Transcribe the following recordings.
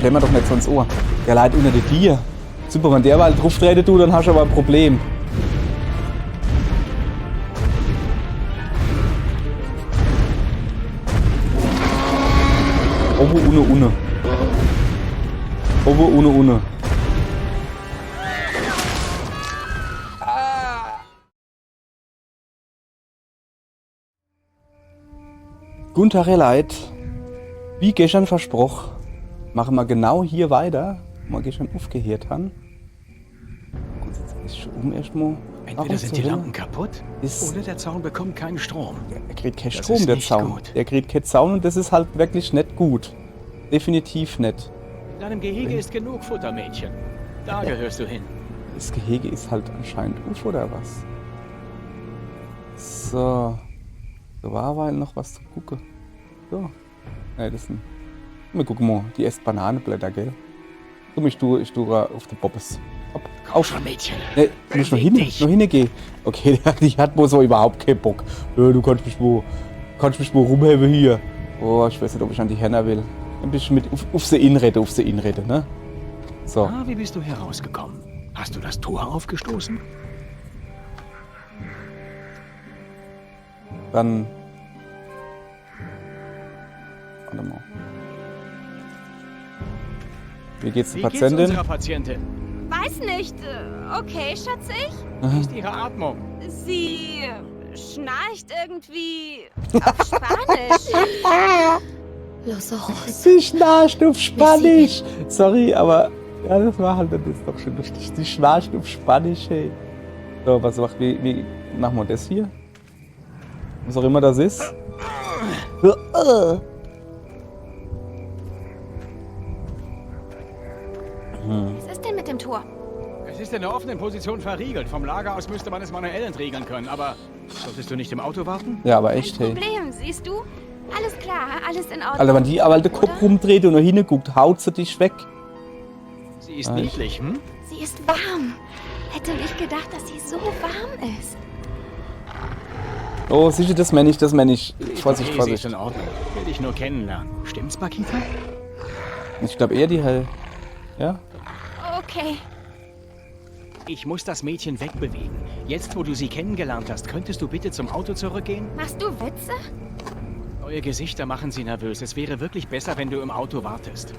drehen wir doch nicht so ins Ohr. Der leidet unter der Tier. Super, wenn der mal drauf treten du, dann hast du aber ein Problem. Obo, une. Obo, une. Guten Tag, ihr Leid. Wie gestern versprochen, machen wir genau hier weiter, wo wir gestern aufgehört haben. Gut, jetzt ist schon erstmal. Entweder sind die Lampen kaputt oder der Zaun bekommt keinen Strom. Er kriegt keinen Strom, der Zaun. Er kriegt keinen Zaun und das ist halt wirklich nicht gut. Definitiv nicht. In deinem Gehege ist genug Futter, Mädchen. Da gehörst du hin. Das Gehege ist halt anscheinend auf, oder was? So. Da war aber noch was zu gucken. So. Ne, das sind. Wir gucken mal, die esst Bananenblätter, gell? So, ich tue auf den Bobbes. Auf schon, Mädchen. Ne, du musst noch hingehen. Okay, die hat wohl so überhaupt keinen Bock. Du kannst mich wohl rumheben hier. Oh, ich weiß nicht, ob ich an die Henna will. Ein bisschen mit auf sie Inrede, ne? So. Ah, wie bist du herausgekommen? Hast du das Tor aufgestoßen? Dann. Warte mal. Wie geht's der Patientin? Unserer Patientin? Weiß nicht. Okay, schätze ich. Wie ist ihre Atmung? Sie schnarcht irgendwie auf Spanisch. Los ojos. Sie schnarcht auf Spanisch. Sorry, aber ja, das war halt das ist doch schon lustig. Sie schnarcht auf Spanisch, hey. So, was macht wie machen wir das hier? Was auch immer das ist. Was ist denn mit dem Tor? Es ist in der offenen Position verriegelt. Vom Lager aus müsste man es manuell entriegeln können, aber solltest du nicht im Auto warten? Ja, aber echt, Kein hey. Problem, siehst du? Alles klar, alles in Ordnung. Alter, wenn die aber den Kopf Oder? rumdreht und noch hinguckt, haut sie dich weg. Sie ist niedlich, hm? Sie ist warm. Hätte nicht gedacht, dass sie so warm ist. Oh, sicher, das meine ich. Vorsicht, Sie Vorsicht. ist in Ordnung. Ich will dich nur kennenlernen. Stimmt's, Makita? Ich glaube eher die Hell. Ja? Okay. Ich muss das Mädchen wegbewegen. Jetzt, wo du sie kennengelernt hast, könntest du bitte zum Auto zurückgehen? Machst du Witze? Eure Gesichter machen sie nervös. Es wäre wirklich besser, wenn du im Auto wartest.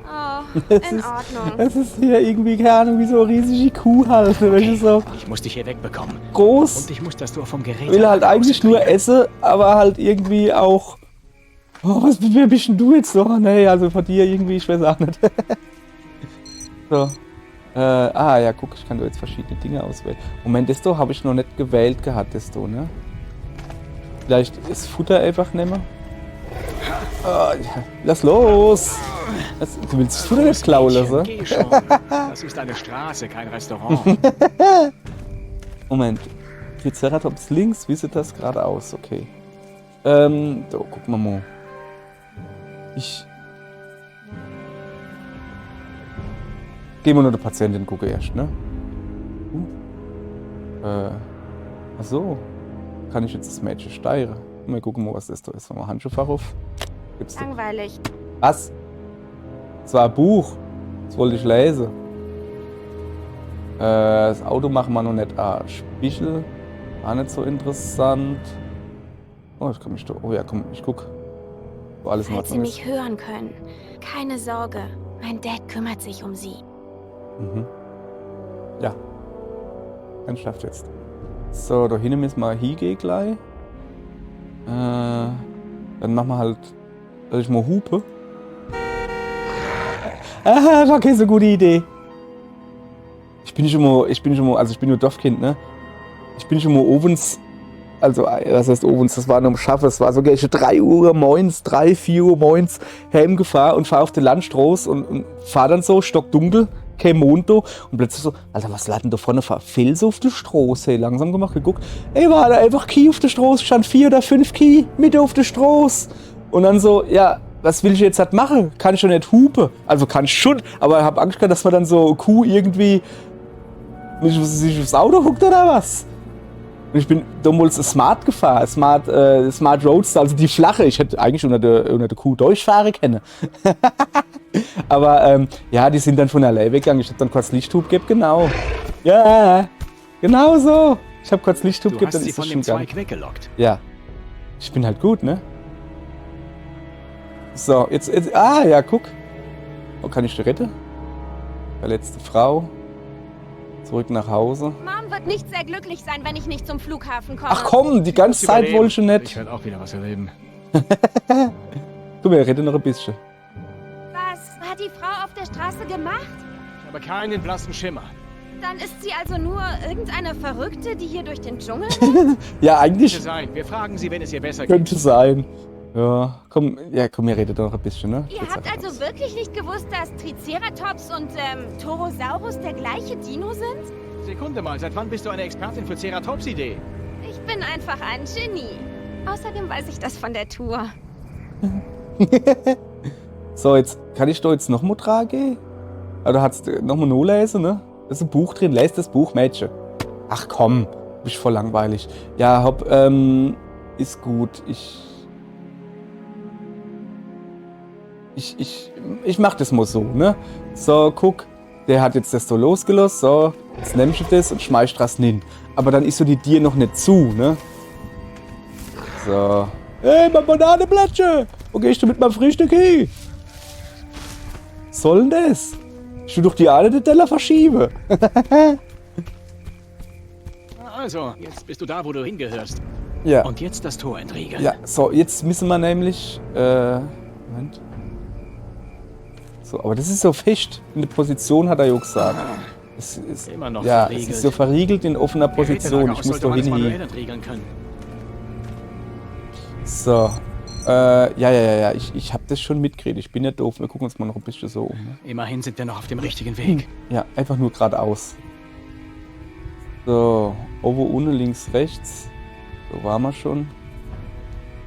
Oh, in Ordnung. Es ist hier irgendwie, keine Ahnung, wie so eine riesige Kuh halt. Welche so Ich muss dich hier wegbekommen. groß. Und ich muss das Tor vom Gerät... Will halt eigentlich nur essen, aber halt irgendwie auch. Oh, wer bist denn du jetzt so? Nee, also von dir irgendwie, ich weiß auch nicht. So. Ja, guck, ich kann da jetzt verschiedene Dinge auswählen. Moment, desto habe ich noch nicht gewählt gehabt, desto, ne? Vielleicht ist Futter einfach nehmen. Ja. Lass los! Du willst das Futter nicht klauen lassen? Geh schon. Das ist eine Straße, kein Restaurant. Moment. Triceratops links, wie sieht das gerade aus? Okay. So, gucken wir mal. Gehen wir nur der Patientin gucken erst, ne? Ach so. Kann ich jetzt das Mädchen steuern? Mal gucken, was das da ist. Machen wir Handschuhfach auf. Gibt's da? Langweilig. Was? Das war ein Buch. Das wollte ich lesen. Das Auto machen wir noch nicht. Spiegel. Auch nicht so interessant. Oh, ich kann mich da. Oh ja, komm, ich guck. Wo alles in Falls Sie Ordnung ist. mich hören können, keine Sorge. Mein Dad kümmert sich um Sie. Mhm. Ja. Dann schafft jetzt. So, da hinten müssen wir hingehen gleich. Dann machen wir halt. Soll ich mal hupe? War keine so gute Idee. Ich bin nur Dorfkind, ne? Ich bin schon mal ovens. Also, was heißt ovens? Das war noch am Schaffen. Es war sogar schon 3 Uhr morgens, 3, 4 Uhr morgens heimgefahren und fahr auf die Landstraße und fahr dann so, stockdunkel, kein Mond da. Und plötzlich so, Alter, was lag denn da vorne? Felsen auf der Straße. Hey, langsam gemacht, geguckt. Ey, war da einfach Kieh auf der Straße, stand 4 oder 5 Kieh mit auf der Straße. Und dann so, ja, was will ich jetzt halt machen? Kann ich schon nicht hupen. Also kann ich schon, aber ich hab Angst gehabt, dass man dann so Kuh irgendwie sich aufs Auto huckt oder was? Und ich bin damals Smart gefahren, Smart Roadster, also die flache. Ich hätte eigentlich unter der Kuh durchfahren können. Aber ja, die sind dann von allein weggegangen. Ich hab dann kurz Lichthub gegeben, genau. Ja, genau so. Ich hab kurz Lichthub Du gegeben, hast dann sie ist von das dem schon gegangen. Zweig weggelockt. Ja. Ich bin halt gut, ne? So, jetzt ja, guck. Oh, kann ich die retten? Verletzte Frau. Zurück nach Hause. Mom wird nicht sehr glücklich sein, wenn ich nicht zum Flughafen komme. Ach komm, die ganze Zeit wollte ich Ich nicht. werde auch wieder was erleben. Guck mal, er rettet noch ein bisschen. Was hat die Frau auf der Straße gemacht? Ich habe keinen blassen Schimmer. Dann ist sie also nur irgendeine Verrückte, die hier durch den Dschungel... Ja, Könnte eigentlich sein. Wir fragen sie, wenn es ihr besser geht. könnte sein. Ja, komm, ihr redet noch ein bisschen, ne? Ihr Jetzt habt einfach also raus. wirklich nicht gewusst, dass Triceratops und Torosaurus der gleiche Dino sind? Sekunde mal, seit wann bist du eine Expertin für Ceratopsidee? Ich bin einfach ein Genie. Außerdem weiß ich das von der Tour. So, jetzt kann ich da jetzt noch mal tragen? Oder hat's noch mal no lesen, ne? Da ist ein Buch drin, lest das Buch, Mädchen. Ach komm, bist voll langweilig. Ja, hopp, ist gut. Ich mach das mal so, ne? So, guck, der hat jetzt das so losgelassen, so, jetzt nimmst du das und schmeißt das hin. Aber dann ist so die Dir noch nicht zu, ne? So. Hey, mein Bananenblättchen! Wo gehst du mit meinem Frühstück hin? Soll denn das? Ich will doch die alle den Teller verschieben. Also, jetzt bist du da, wo du hingehörst. Ja. Und jetzt das Tor entriegeln. Ja, so, jetzt müssen wir nämlich. Moment. So, aber das ist so fest. In der Position hat er ja gesagt. Es ist, Immer noch ja, verriegelt. es ist so verriegelt in offener Position. Gerätelager Ich muss sollte man da es manuell hin. entriegeln können. So. Ja. Ich habe das schon mitgekriegt. Ich bin ja doof. Wir gucken uns mal noch ein bisschen so um. Ne? Immerhin sind wir noch auf dem richtigen Weg. Ja, einfach nur geradeaus. So, oben, unten, links, rechts. So waren wir schon.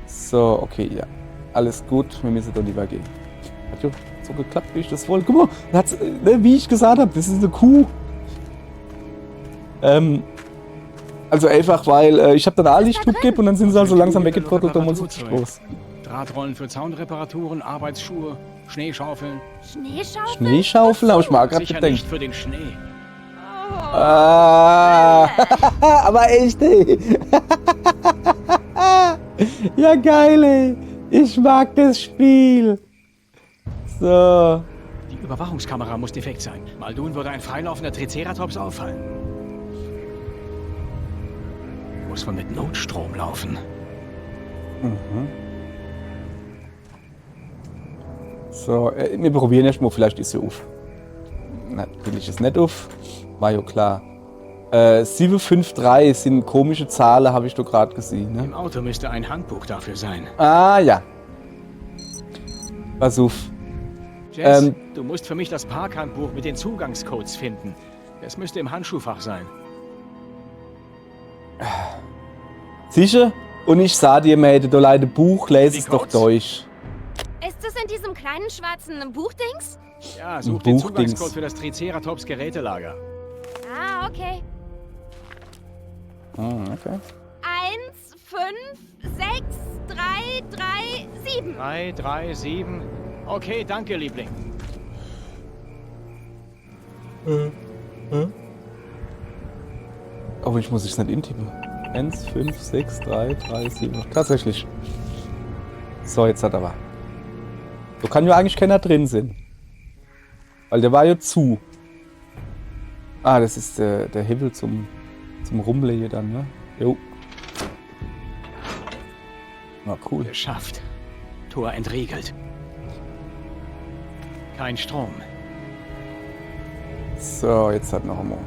So, okay, ja. Alles gut, wir müssen da lieber gehen. Hat ja so geklappt, wie ich das wollte. Guck mal, hat's, ne, wie ich gesagt habe, das ist eine Kuh. Also einfach, weil ich habe dann alle Lichthub gegeben und dann sind sie also langsam weggetrottelt und uns groß. Drahtrollen für Zaunreparaturen, Arbeitsschuhe, Schneeschaufeln. Schneeschaufel? Schneeschaufel, aber ich mag gerade Sicher gedacht. nicht für den Schnee. Ah, aber echt, ey. Ja, geil, ey. Ich mag das Spiel. So. Die Überwachungskamera muss defekt sein. Maldun würde ein freilaufender Triceratops auffallen. Muss wohl mit Notstrom laufen. So, wir probieren erst mal, vielleicht ist sie auf. Natürlich ist nicht auf. War ja klar. 753 sind komische Zahlen, habe ich doch gerade gesehen. Ne? Im Auto müsste ein Handbuch dafür sein. Ah, ja. Pass auf. Jess, du musst für mich das Parkhandbuch mit den Zugangscodes finden. Es müsste im Handschuhfach sein. Sicher? Und ich sah dir, Mädel, du leide Buch, lese es doch Codes? durch. Ist es in diesem kleinen schwarzen Buchdings? Ja, such den Buchdings. Zugangscode für das Triceratops Gerätelager. Ah, okay. Okay. 1, 5, 6, 3, 3, 7. 3, 3, 7. Okay, danke, Liebling. Aber ich muss es nicht intippen. 1, 5, 6, 3, 3, 7. Tatsächlich. So, jetzt hat er aber. So kann ja eigentlich keiner drin sein. Weil der war ja zu. Ah, das ist der Hebel zum Rumlegen dann, ne? Jo. Na cool. Geschafft. Tor entriegelt. Kein Strom. So, jetzt hat noch einmal.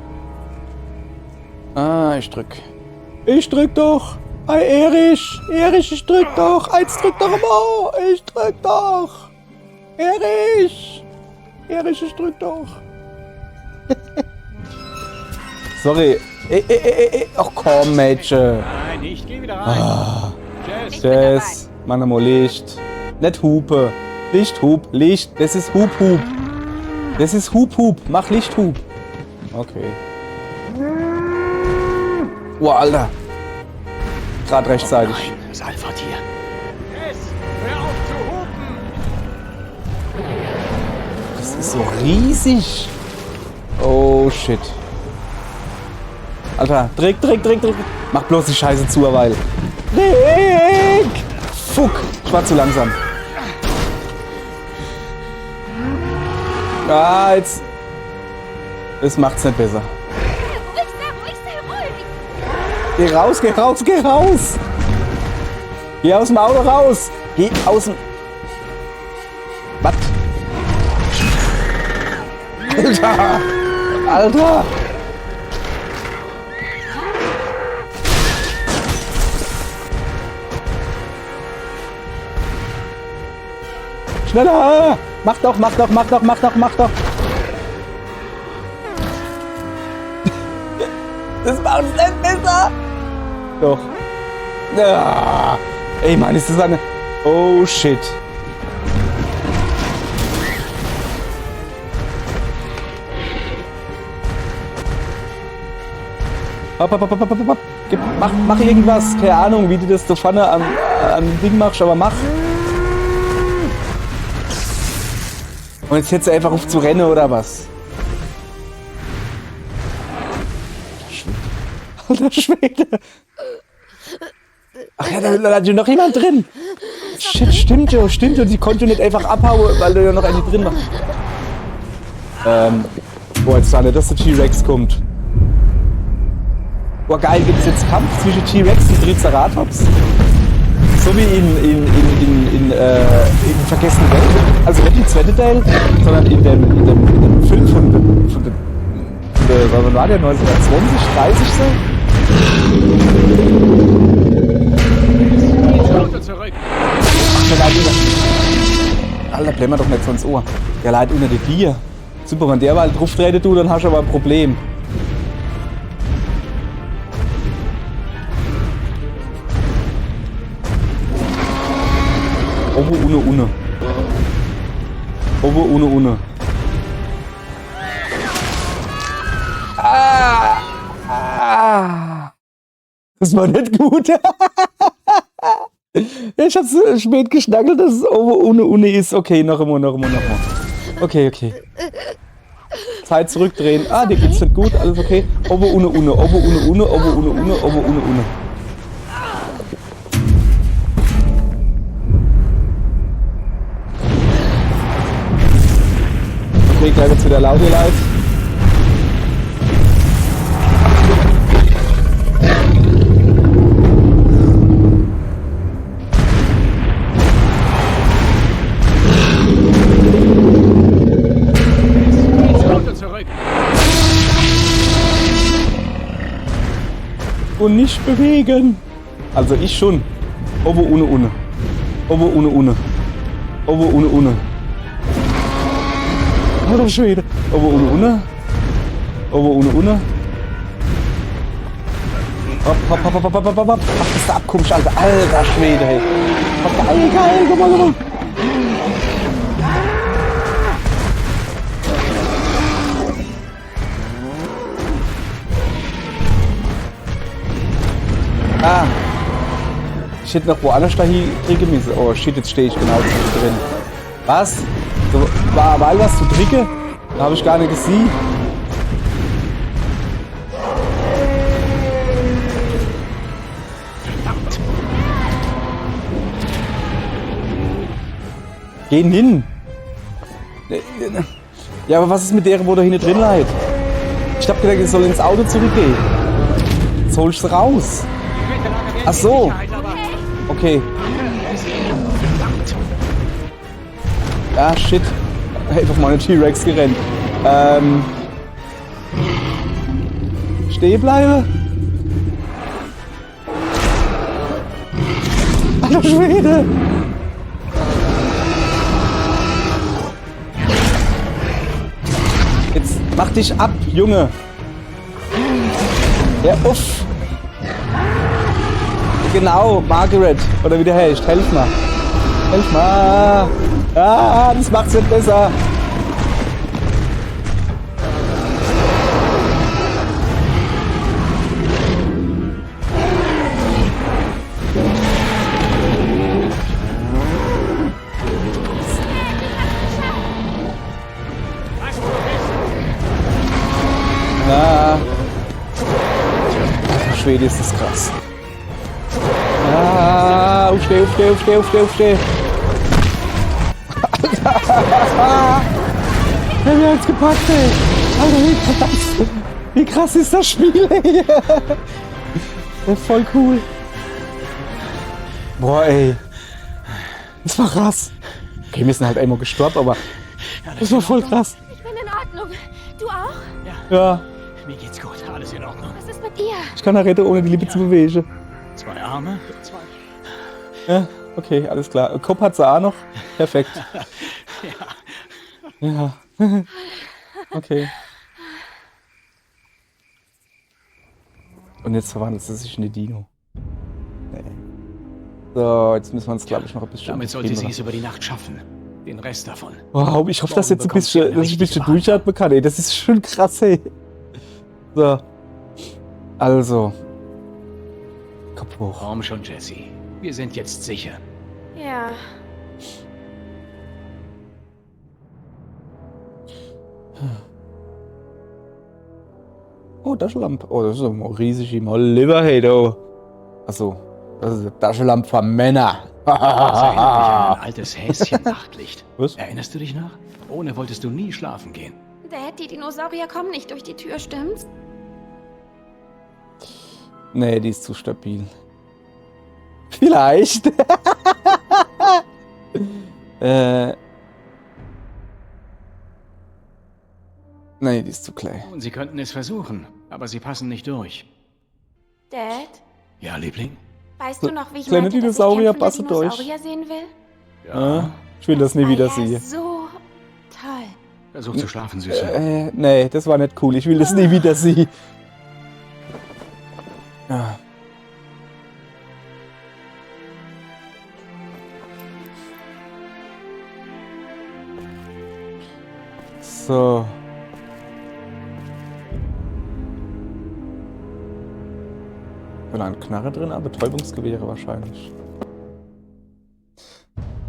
Ah, ich drück. Ich drück doch! Hey, Erich! Erich, ich drück doch! Eins drück doch mal! Ich drück doch! Erich! Erich, ich drück doch! Sorry. Ach komm, Mädchen. Nein, ich geh wieder rein. Jess, Ich bin Jess, mach mal Licht. Nicht Hupe. Licht, Hub, Licht. Das ist Hub. Das ist Hub. Mach Licht, Hub. Okay. Oh, Alter. Gerade rechtzeitig. nein, das Alpha-Tier. Jess, hör auf zu hupen! ist so riesig. Oh, shit. Alter, Dreck. Mach bloß die Scheiße zu, weil. Dreck! Fuck, ich war zu langsam. Ah, jetzt. Das macht's nicht besser. Geh raus. Geh aus dem Auto raus. Geh aus dem... Was? Alter. Schneller. Mach doch. Das macht's nicht besser. Doch. Ah. Ey, Mann, ist das eine... Oh, shit. Hopp. Mach irgendwas. Keine Ahnung, wie du das da vorne am Ding machst, aber mach. Und jetzt hörst du einfach auf zu rennen, oder was? Alter Schwede. Ach ja, da hat ja noch jemand drin. Shit, stimmt ja. Und sie konnte nicht einfach abhauen, weil da ja noch eine drin war. Boah, jetzt sah nicht, dass der T-Rex kommt. Boah, geil, gibt's jetzt Kampf zwischen T-Rex und Triceratops? So wie in Vergessene Welt. Also nicht im zweiten Teil, sondern in dem Film von wann war der? 1920, 30 so? Zurück. Alter, blämmer doch nicht so ins Ohr. Der leidet unter die Bier. Super, wenn der mal drauf tretet, du, dann hast du aber ein Problem. Obo, Une. Das war nicht gut. Ich hab's spät geschnackelt, dass es ohne Une ist. Okay, noch einmal. Okay. Zeit zurückdrehen. Ah, dir geht's nicht gut, alles okay. Obo, Une. Okay, gleich wird's wieder laut, ihr Leid. Und nicht bewegen. Also ich schon. Obo, Une. Alter Schwede. Obo, Une. Hopp. Ach, bist du abkommst, Alter. Alter Schwede, hey. Geil, komm mal. Ah. Ich hätte noch woanders da hinkriegen müssen. Oh shit, jetzt stehe ich genau drin. Was? So, war was zu trinken? Da habe ich gar nicht gesehen. Gehen hin. Ja, aber was ist mit der, wo da hinten drin leid? Ich hab gedacht, ich soll ins Auto zurückgehen. Jetzt hol ich sie raus. Ach so. Okay. Ja, shit. Einfach mal eine T-Rex gerannt. Stehen bleiben. Alter Schwede. Jetzt mach dich ab, Junge. Ja, uff. Genau, Margaret. Oder wie der heißt. Helf mal. Ah, das macht's nicht besser. krass. Ah, aufsteh. Alter! Wir haben uns gepackt, ey! Alter, wie krass ist das Spiel, ey! Das ist voll cool. Boah, ey. Das war krass. Okay, wir sind halt einmal gestorben, aber das war voll krass. Ich bin in Ordnung. Du auch? Ja, Mir geht's gut, alles in Ordnung. Was ist mit dir? ich kann da retten, ohne die Lippe zu bewegen. 2 Arme, 2... Ja, okay, alles klar. Kopf hat sie auch noch. Perfekt. Ja. Okay. Und jetzt verwandelt sie sich in die Dino. Nee. So, jetzt müssen wir uns, glaube ich, noch ein bisschen... Damit sollte sie es über die Nacht schaffen. Den Rest davon. Wow, ich hoffe, dass Morgen jetzt bekommst du eine dass ich ein bisschen richtige durchatmen kann, ey. Das ist schon krass, ey. So. Also. Kopf hoch. Komm schon, Jesse. Wir sind jetzt sicher. Ja. Oh, Taschenlampe. Oh, das ist eine riesige Molliver, hey, du. Achso. Das ist eine Taschenlampe von Männern. Das erinnert mich an ein altes Häschen-Nachtlicht. Was? Erinnerst du dich noch? Ohne wolltest du nie schlafen gehen. Dad, die Dinosaurier kommen nicht durch die Tür, stimmt's? Nee, die ist zu stabil. Vielleicht. Nee, die ist zu klein. Und sie könnten es versuchen, aber sie passen nicht durch. Dad, Ja, Liebling? weißt du noch, wie ich Kleine meinte, dass ich Dinosaurier kämpfende passen durch. Dinosaurier sehen will? Ja. Ich will das nie war wieder ja sehen. So toll. Versuch zu schlafen, Süße. Nee, das war nicht cool. Ich will das nie wieder sehen. Ja. So. Wenn ein Knarre drin, aber Betäubungsgewehre wahrscheinlich.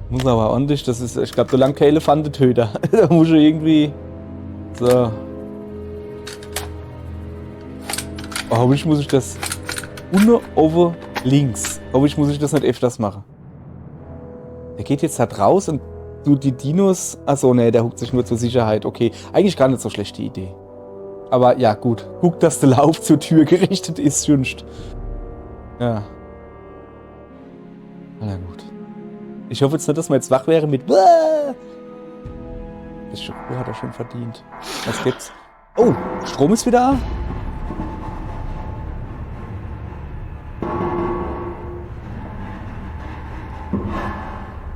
Muss aber ordentlich, das ist, ich glaube, so lange kein Elefantentöter. Da muss ich irgendwie. So. Oh, hoffentlich muss ich das. Unten over links. Hoffentlich muss ich das nicht öfters machen. Der geht jetzt halt raus und du die Dinos. Achso, ne, der huckt sich nur zur Sicherheit. Okay, eigentlich gar nicht so schlechte Idee. Aber ja, gut. Guck, dass der Lauf zur Tür gerichtet ist, schönst. Ja. Na gut. Ich hoffe jetzt nicht, dass wir jetzt wach wären mit. Das Ruhe hat er schon verdient. Was gibt's? Oh, Strom ist wieder da.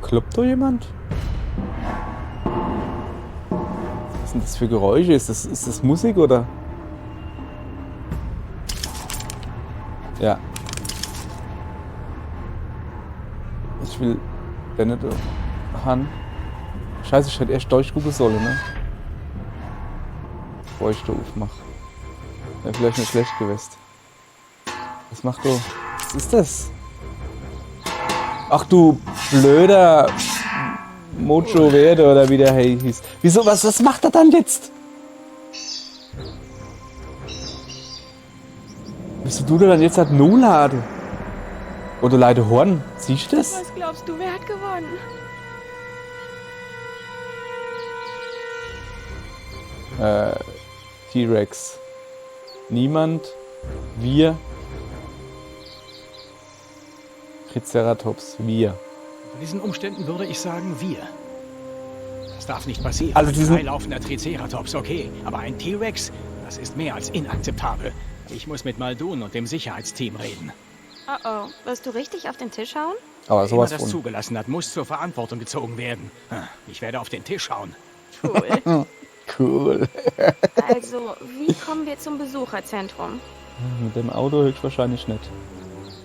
Kloppt da jemand? Was sind das für Geräusche? Ist das Musik oder? Ja. Ich will der nicht Han. Scheiße, ich hätte erst durchgucken sollen, ne? Bevor ich da aufmache. Wäre vielleicht nicht schlecht gewesen. Was macht du? Was ist das? Ach du blöder Mojo Verde oder wie der hieß. Wieso? Was macht er dann jetzt? Wieso du dann jetzt halt null laden? Oder Leute Horn? Siehst du das? Was glaubst du, wer hat gewonnen? T-Rex. Niemand. Wir. Triceratops. Wir. Unter diesen Umständen würde ich sagen, wir. Das darf nicht passieren. Also diesen- Ein laufender Triceratops, okay. Aber ein T-Rex, das ist mehr als inakzeptabel. Ich muss mit Maldun und dem Sicherheitsteam reden. Oh oh, wirst du richtig auf den Tisch hauen? Aber Wer immer sowas das von. zugelassen hat, muss zur Verantwortung gezogen werden. Ich werde auf den Tisch schauen. Cool. Cool. Also, wie kommen wir zum Besucherzentrum? Mit dem Auto höchstwahrscheinlich nicht.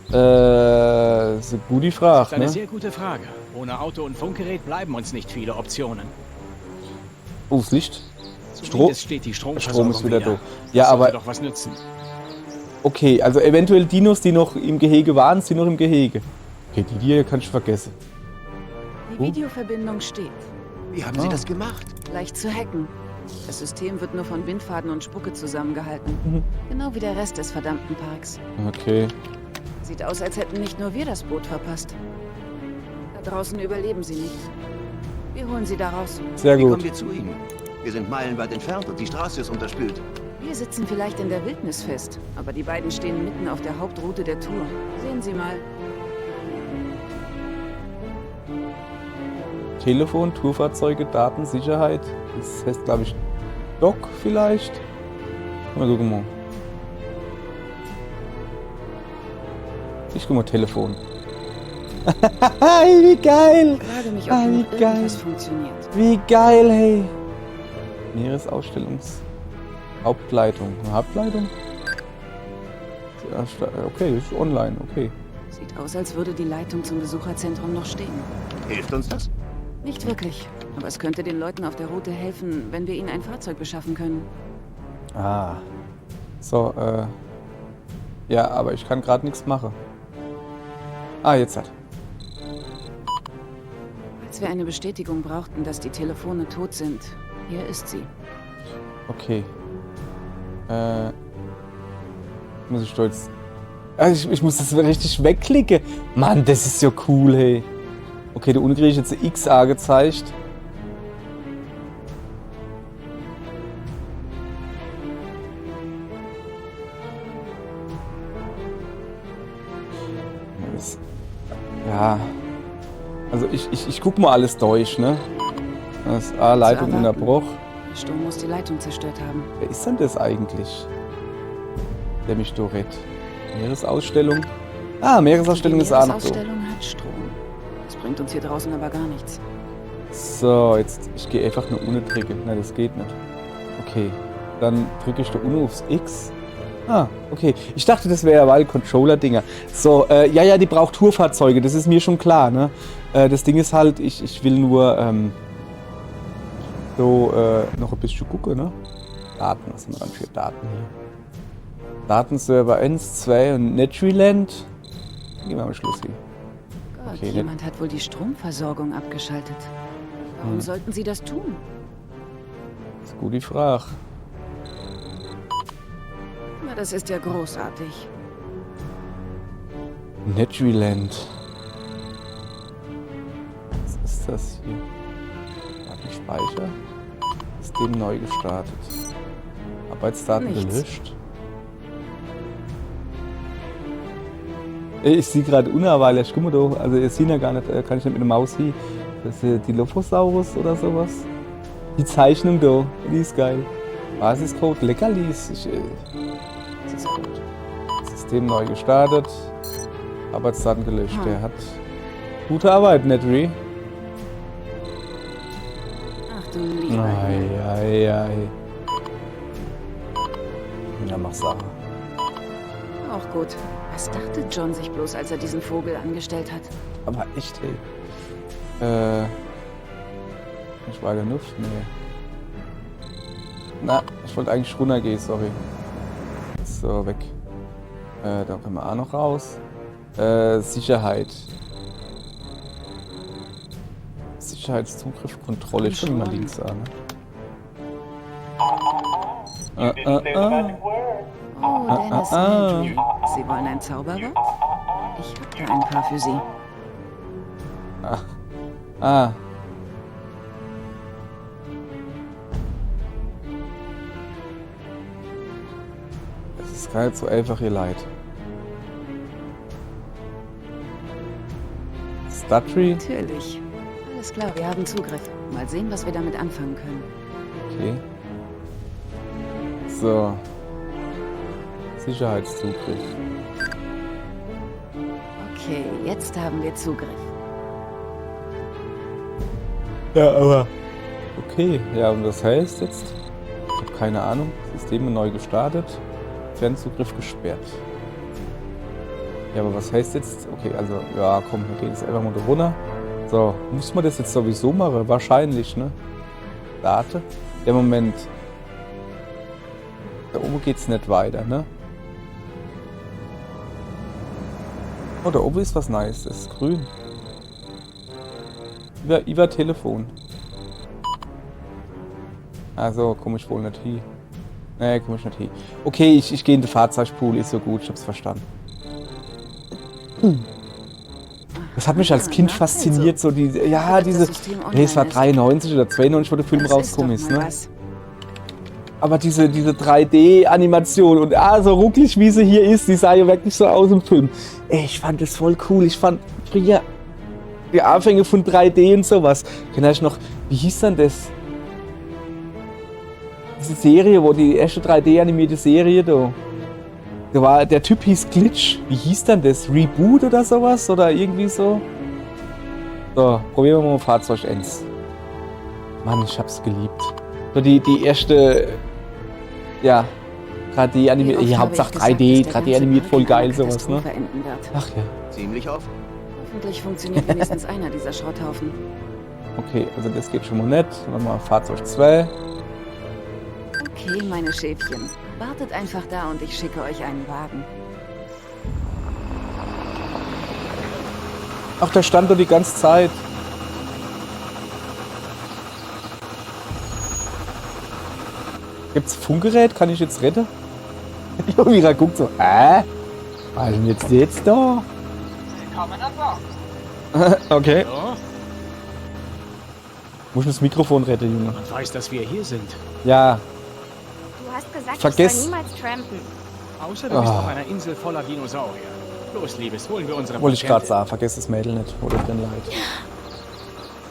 Ist eine gute Das Frage, ist eine ne? sehr gute Frage. Ohne Auto und Funkgerät bleiben uns nicht viele Optionen. Oh, das Licht. Zumindest steht die Stromversorgung Strom ist wieder da. Das Ja, sollte aber doch was nützen. okay, also eventuell Dinos, die noch im Gehege waren, sind noch im Gehege. Okay, die hier kannst du vergessen. Die Videoverbindung steht. Wie haben Sie das gemacht? Leicht zu hacken. Das System wird nur von Bindfaden und Spucke zusammengehalten. Mhm. Genau wie der Rest des verdammten Parks. Okay. Sieht aus, als hätten nicht nur wir das Boot verpasst. Da draußen überleben sie nicht. Wir holen sie da raus. Sehr Wie kommen gut. wir zu ihnen? Wir sind meilenweit entfernt und die Straße ist unterspült. Wir sitzen vielleicht in der Wildnis fest, aber die beiden stehen mitten auf der Hauptroute der Tour. Sehen Sie mal. Telefon, Tourfahrzeuge, Datensicherheit. Das heißt, glaube ich, Dock vielleicht. Mal gucken mal. Ich guck mal Telefon. Wie geil! Ich frage mich, ob Wie noch geil. irgendwas funktioniert. Wie geil, hey! Meeresausstellungs... Hauptleitung. Eine Hauptleitung? Ja, okay, das ist online, okay. Sieht aus, als würde die Leitung zum Besucherzentrum noch stehen. Hilft uns das? Nicht wirklich, aber es könnte den Leuten auf der Route helfen, wenn wir ihnen ein Fahrzeug beschaffen können. Ah. So, ja, aber ich kann gerade nichts machen. Ah, jetzt hat. Als wir eine Bestätigung brauchten, dass die Telefone tot sind, hier ist sie. Okay. Muss ich stolz. Also ich muss das richtig wegklicken. Mann, das ist ja cool, hey. Okay, da unten kriege ich jetzt ein X angezeigt. Das, ja. Also ich guck mal alles durch, ne? Das Leitung erwarten. Unterbruch. Der Sturm muss die Leitung zerstört haben. Wer ist denn das eigentlich? Der mich da rettet. Meeresausstellung. Ah, Meeresausstellung Die ist auch noch so. Meeresausstellung hat Strom. Das bringt uns hier draußen aber gar nichts. So, jetzt, ich gehe einfach nur ohne drücken. Nein, das geht nicht. Okay, dann drücke ich da ohne aufs X. Ah, okay. Ich dachte, das wäre ja weil Controller-Dinger. So, ja, die braucht Tourfahrzeuge, das ist mir schon klar, ne? Das Ding ist halt, ich will nur, noch ein bisschen gucken, ne? Daten, was haben wir dann für Daten hier? Datenserver 1, 2 und Netriland. Gehen wir am Schluss hin. Gott, Okay, jemand hat wohl die Stromversorgung abgeschaltet. Warum sollten sie das tun? Das ist gut die Frage. Na, das ist ja großartig. Netriland. Was ist das hier? Datenspeicher. System neu gestartet. Arbeitsdaten Nichts. gelöscht. Ich sehe gerade unerweilig, guck mal da, also ihr seht ja gar nicht, kann ich nicht mit der Maus sehen. Das ist die Dilophosaurus oder sowas. Die Zeichnung da, die ist geil. Basiscode Leckerlis. Das ist gut. System neu gestartet. Arbeitsdaten gelöscht. Der hat gute Arbeit, Netri. Ach du lieber Himmel. Ei. Ja, mach Sache. Auch gut. Was dachte John sich bloß, als er diesen Vogel angestellt hat? Aber echt, ey. Ich war genug? Nee. Na, ich wollte eigentlich runtergehen, sorry. So, weg. Da können wir auch noch raus. Sicherheit. Sicherheitszugriff, Kontrolle. Ich schon mal links an. Oh, Dennis Nedry. Sie wollen ein Zauberwort? Ich hab da ein paar für Sie. Es ist gar nicht so einfach, ihr Leid. Statry? Natürlich. Alles klar, wir haben Zugriff. Mal sehen, was wir damit anfangen können. Okay. So. Sicherheitszugriff. Okay, jetzt haben wir Zugriff. Ja, aber. Okay, ja, und das heißt jetzt. Ich habe keine Ahnung. Systeme neu gestartet. Fernzugriff gesperrt. Ja, aber was heißt jetzt? Okay, also, ja, komm, wir gehen jetzt einfach mal da runter. So, muss man das jetzt sowieso machen? Wahrscheinlich, ne? Daten. Ja, Moment. Da oben geht's nicht weiter, ne? Oh, da oben ist was Nice. Das ist grün. Über Telefon. Also, komme ich wohl nicht hin. Nee, komme ich nicht hin. Okay, ich gehe in den Fahrzeugpool, ist so gut, ich hab's verstanden. Das hat mich als Kind fasziniert, so diese, ja, diese, nee, es war 93 oder 92, wo der Film rausgekommen ist, ne? Aber diese 3D-Animation und so rucklig wie sie hier ist, die sah ja wirklich so aus im Film. Ey, ich fand das voll cool. Ich fand früher die Anfänge von 3D und sowas. Kennt ihr noch, wie hieß denn das? Diese Serie, wo die erste 3D-animierte Serie da. Der Typ hieß Glitch. Wie hieß denn das? Reboot oder sowas? Oder irgendwie so? So, probieren wir mal Fahrzeug 1. Mann, ich hab's geliebt. So die erste, ja, 3D animiert, ja, Hauptsache 3D animiert, voll geil sowas, ne? Ach ja. Ziemlich oft. Hoffentlich funktioniert wenigstens einer dieser Schrotthaufen. Okay, also das geht schon mal nicht. Nochmal Fahrzeug 2. Okay, meine Schäfchen. Wartet einfach da und ich schicke euch einen Wagen. Ach, da stand doch die ganze Zeit. Gibt's Funkgerät? Kann ich jetzt retten? Jovira guckt so, was ist denn jetzt da? Willkommen an Bord. Okay. So, Muss ich das Mikrofon retten, Junge? man weiß, dass wir hier sind. Ja, Du hast gesagt, Vergiss- ich soll niemals trampen. Außer du bist auf einer Insel voller Dinosaurier. Los, Liebes, holen wir unsere wollte ich gerade Patente. sagen. Vergiss das Mädel nicht. Oder drin leid.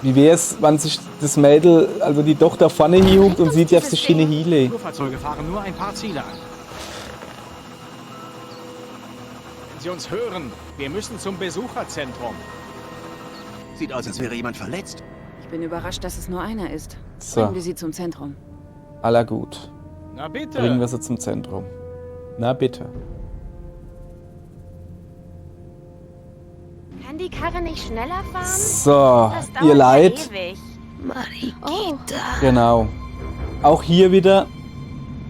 Wie wär's, wenn sich das Mädel, also die Tochter vorne hier huckt und sieht, dass die Schiene Hiele. Flugzeuge fahren nur ein paar Ziele an. Wenn Sie uns hören, wir müssen zum Besucherzentrum. Sieht aus, als wäre jemand verletzt. Ich bin überrascht, dass es nur einer ist. So. Bringen wir sie zum Zentrum. Aller gut. Na bitte. Bringen wir sie zum Zentrum. Na bitte. Kann die Karre nicht schneller fahren? So, Das dauert ihr ja Leid. ewig. Mariquita, Genau. Auch hier wieder.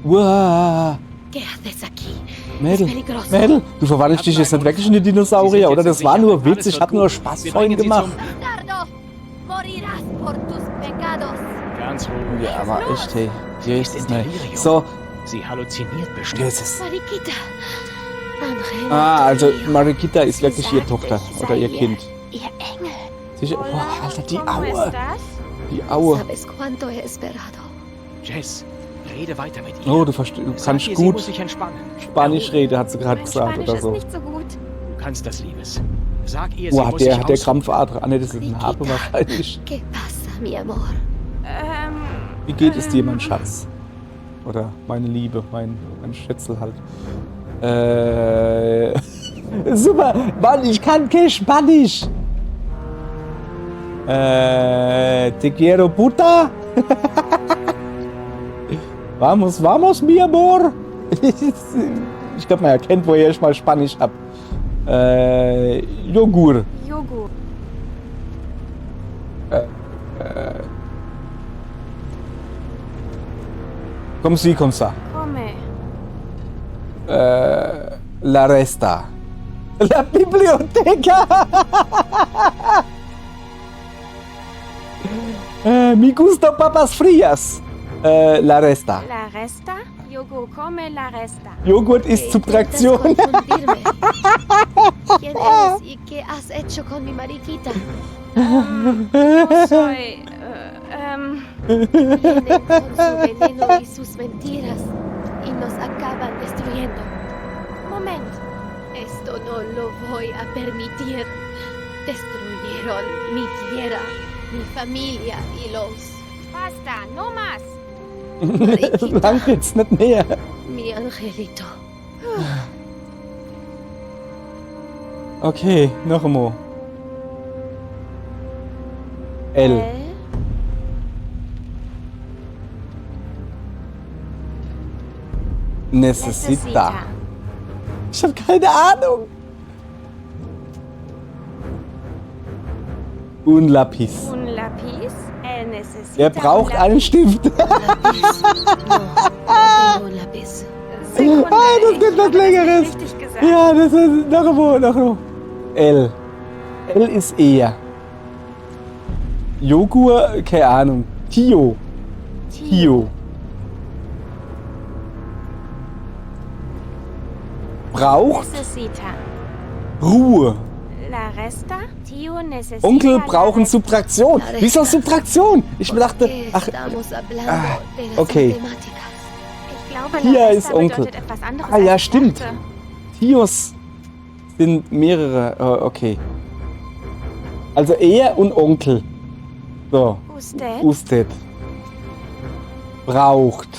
Uah. ¿qué haces aquí? Mädel, Es peligroso. Mädel, du verwandelst dich jetzt nicht wirklich in die Dinosaurier, oder? Das war nur Witz, ich hab nur Spaß vorhin gemacht. Bastardo, morirás por tus pecados. Ganz ruhig. Ja, aber echt, hey. Hier ist es in nicht. Delirium. So, Sie halluziniert bestimmt. hier ist es. Mariquita. Angelito Also mío. Marikita ist wirklich Sie ihre sagt, Tochter ich oder sei ihr Kind. Ihr Engel. Sicher, boah, Alter, die ¿Cómo Aue. estás? Die Aue. Sabes cuánto he esperado. Jess, rede weiter mit ihr. Oh, du Sag kannst ihr, sie muss gut sich entspannen. Spanisch reden, hat sie gerade Mein gesagt Spanisch oder ist so. nicht so gut. Du kannst das, Liebes. Sag ihr, sie Boah, muss sich der ausruhen. Krampfader. Ah, ne, das ist ein Harpe wahrscheinlich. ¿Qué pasa, mi amor? Wie geht es dir, mein Schatz? Oder meine Liebe, mein Schätzel halt. Super, Mann, ich kann kein Spanisch. Te quiero puta. Vamos, mi amor. Ich glaube, man erkennt, woher ich mal Spanisch hab. Joghurt. Joghurt. Comme si, comme ça. Komme. La resta. La biblioteca. Mi gusta papas frías. La resta. La resta. Yogur, come la resta. Joghurt ist Subtraktion. Intentas confundirme. ¿Quién eres y qué has hecho con mi mariquita? Yo soy... Vienen con su veneno y sus mentiras y nos acaban destruyendo. Moment. Esto no lo voy a permitir. Destruyeron mi tierra, mi familia y los... Basta, no más. Mariquita, Lang jetzt nicht mehr. mi angelito. Okay, noch einmal. L. Necesita. Ich habe keine Ahnung. Un Lapis. Un lápiz. Él necesita Er braucht un einen Stift. No tengo lápiz. Sekunde, Das gibt ich was habe das Längeres. nicht richtig gesagt. Ja, das ist noch einmal. L. L ist er. Joghurt, keine Ahnung. Tio. Tio. Braucht Necesita. Ruhe. resta? Tío necesita Onkel la brauchen resta. Subtraktion. Wieso Subtraktion? Ich dachte, ¿Qué ach, estamos hablando de las okay. matemáticas? Ich glaube, Hier la ist resta Onkel. bedeutet etwas anderes, Ah, ja, als ich stimmt. dachte. Tios sind mehrere. Okay. Also er und Onkel. So. Usted? Usted. Braucht.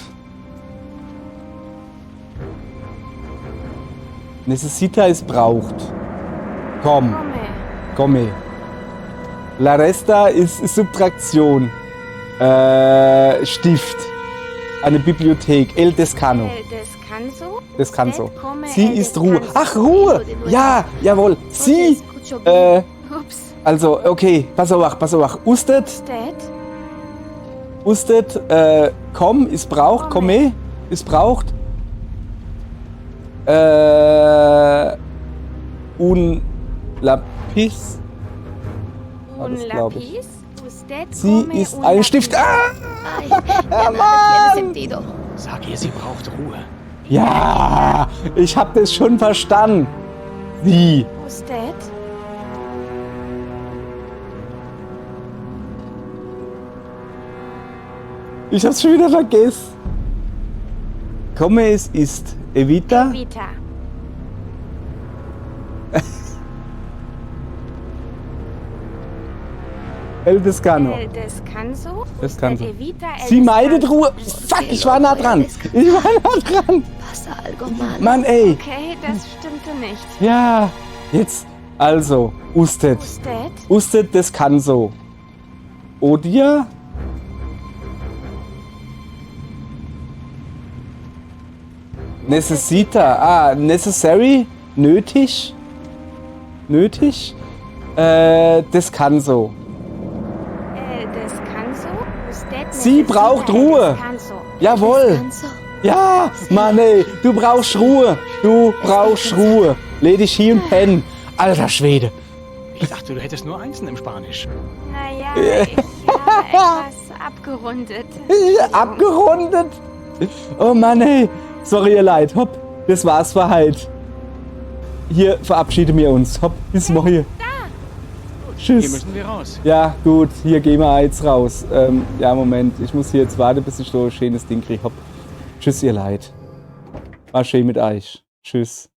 Necesita ist braucht. Komm. Come. Komme. La resta ist Subtraktion. Stift. Eine Bibliothek. El Descano. El descanso? Descanso. Usted come Sie el ist Ruhe. descanso. Ach, Ruhe! Ja, jawohl. No te Sie. escucho bien. Ups. Also, okay. Pass auf. Usted. Usted? Komm ist braucht. Komme ist braucht. Un Lapis. Un das glaub ich. lapis? Usted Sie come ist un ein lapis. Stift. Ah! Ay, ya nada tiene sentido. Sag ihr, sie braucht Ruhe. Ja, ich hab das schon verstanden. Sie. Usted? Ich hab's schon wieder vergessen. Komme es ist Evita. Vita. El Descano. El descanso? Descanso. Usted evita el Sie meidet descanso. Ruhe. Fuck, ich war nah dran. Ich war nah dran. Pasa algo mal. Mann, ey. Okay, das stimmte nicht. Ja, jetzt. Also, Usted. Usted? Usted Descanso. Odia. Necesita. Ah, necessary. Nötig. Nötig. Descanso. El descanso? Usted Sie necesita braucht el Ruhe. descanso. Jawohl. Descanso. Ja, Mann, ey. Du brauchst Ruhe. Du brauchst Ruhe. Leh dich hin und pennen. Alter Schwede. Ich dachte, du hättest nur Einsen im Spanisch. Naja, ich habe etwas abgerundet. Abgerundet. Oh Mann, ey. Sorry, ihr Leid. Hopp, das war's für heute. Hier verabschieden wir uns. Hopp, bis morgen. Hier Tschüss. müssen wir raus. Ja, gut, hier gehen wir jetzt raus. Ja, Moment, ich muss hier jetzt warten, bis ich so ein schönes Ding kriege. Hopp. Tschüss, ihr Leid. War schön mit euch. Tschüss.